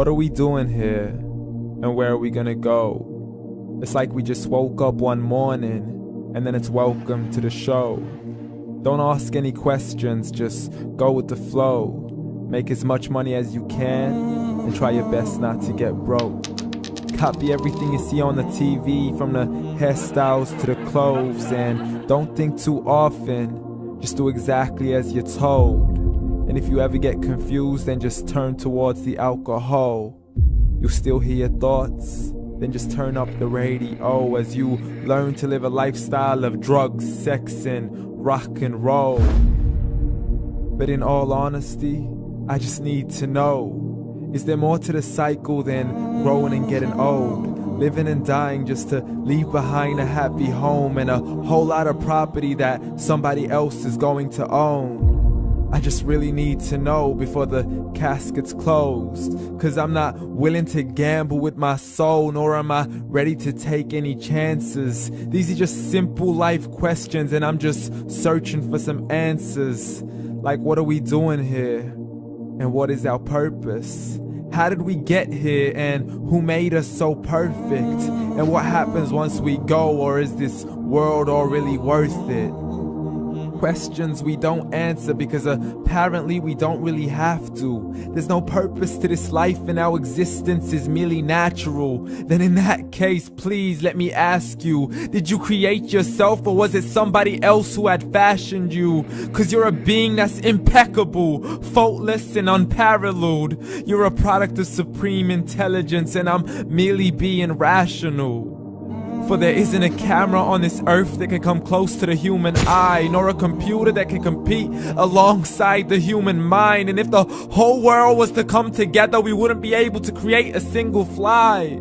What are we doing here? And where are we gonna go? It's like we just woke up one morning and then it's welcome to the show. Don't ask any questions, just go with the flow. Make as much money as you can and try your best not to get broke. Copy everything you see on the TV, from the hairstyles to the clothes, and don't think too often, just do exactly as you're told. And if you ever get confused, then just turn towards the alcohol. You'll still hear your thoughts, then just turn up the radio as you learn to live a lifestyle of drugs, sex, and rock and roll. But in all honesty, I just need to know, is there more to the cycle than growing and getting old? Living and dying just to leave behind a happy home and a whole lot of property that somebody else is going to own. I just really need to know before the casket's closed, 'cause I'm not willing to gamble with my soul, nor am I ready to take any chances. These are just simple life questions and I'm just searching for some answers. Like, what are we doing here? And what is our purpose? How did we get here, and who made us so perfect? And what happens once we go, or is this world all really worth it? Questions we don't answer because apparently we don't really have to. There's no purpose to this life and our existence is merely natural. Then in that case, please let me ask you, did you create yourself, or was it somebody else who had fashioned you? 'Cause you're a being that's impeccable, faultless and unparalleled. You're a product of supreme intelligence and I'm merely being rational. For there isn't a camera on this earth that can come close to the human eye, nor a computer that can compete alongside the human mind. And if the whole world was to come together, we wouldn't be able to create a single fly.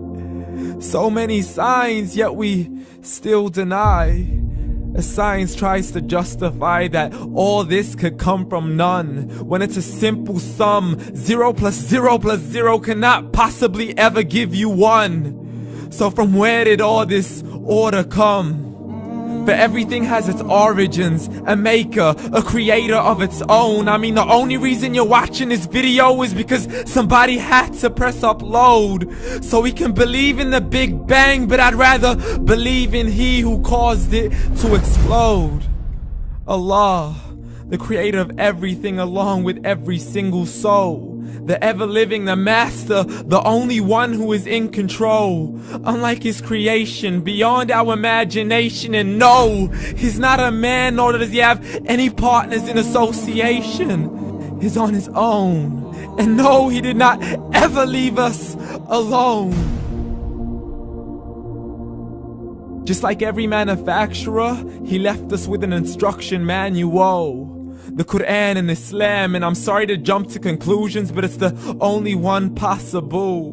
So many signs, yet we still deny. As science tries to justify that all this could come from none, when it's a simple sum. 0 plus 0 plus 0 cannot possibly ever give you 1. So from where did all this order come? For everything has its origins, a maker, a creator of its own. I mean, the only reason you're watching this video is because somebody had to press upload. So we can believe in the Big Bang, but I'd rather believe in He who caused it to explode. Allah, the creator of everything along with every single soul. The ever-living, the master, the only one who is in control. Unlike his creation, beyond our imagination. And no, he's not a man, nor does he have any partners in association. He's on his own. And no, he did not ever leave us alone. Just like every manufacturer, he left us with an instruction manual. The Quran and Islam, and I'm sorry to jump to conclusions, but it's the only one possible.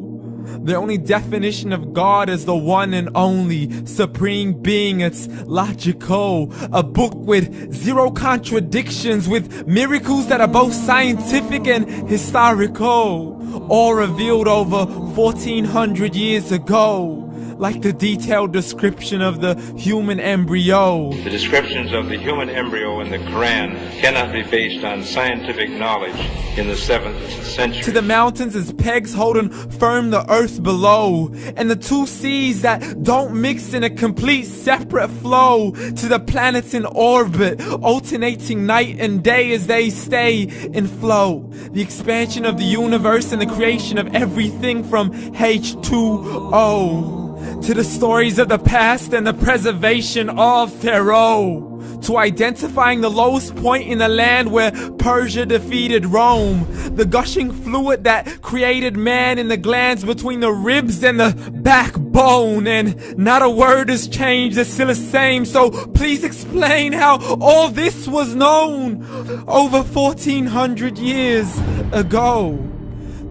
The only definition of God is the one and only supreme being. It's logical, a book with 0 contradictions, with miracles that are both scientific and historical, all revealed over 1400 years ago. Like the detailed description of the human embryo. The descriptions of the human embryo in the Quran cannot be based on scientific knowledge in the 7th century. To the mountains as pegs holding firm the earth below, and the 2 seas that don't mix in a complete separate flow. To the planets in orbit, alternating night and day as they stay in flow. The expansion of the universe and the creation of everything from H2O. To the stories of the past and the preservation of Pharaoh. To identifying the lowest point in the land where Persia defeated Rome. The gushing fluid that created man in the glands between the ribs and the backbone. And not a word has changed, it's still the same. So please explain how all this was known over 1400 years ago.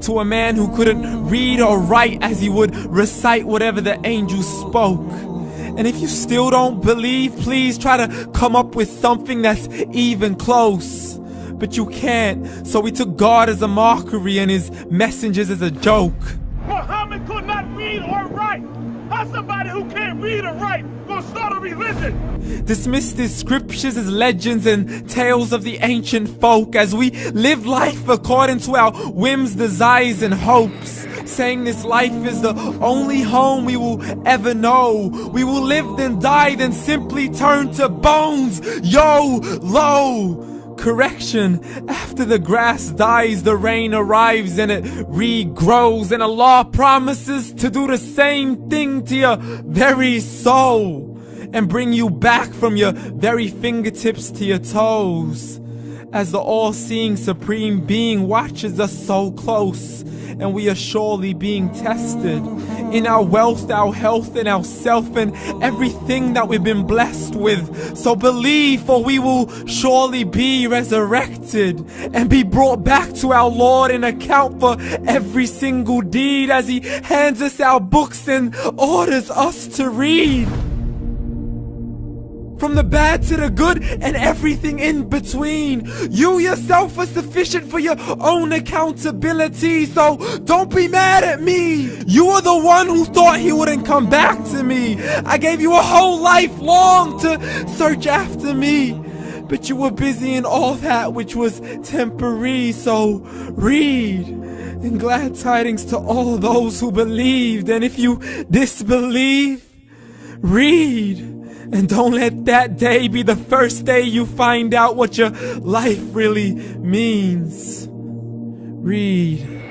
To a man who couldn't read or write, as he would recite whatever the angels spoke. And if you still don't believe, please try to come up with something that's even close. But you can't, so we took God as a mockery and his messengers as a joke. Muhammad could not read or write. How's somebody who can't read or write gonna start a religion? Dismissed his scriptures as legends and tales of the ancient folk, as we live life according to our whims, desires, and hopes. saying this life is the only home we will ever know. We will live then die, then simply turn to bones. YOLO! Correction, after the grass dies, the rain arrives and it regrows, and Allah promises to do the same thing to your very soul and bring you back from your very fingertips to your toes, as the all-seeing supreme being watches us so close, and we are surely being tested in our wealth, our health, and our self, and everything that we've been blessed with. So believe, for we will surely be resurrected and be brought back to our Lord and account for every single deed, as He hands us our books and orders us to read. From the bad to the good and everything in between. You yourself are sufficient for your own accountability, so don't be mad at me. You are the one who thought He wouldn't come back to me. I gave you a whole life long to search after me, but you were busy in all that which was temporary. So read, and glad tidings to all those who believed. And if you disbelieve, read. And don't let that day be the first day you find out what your life really means. Read.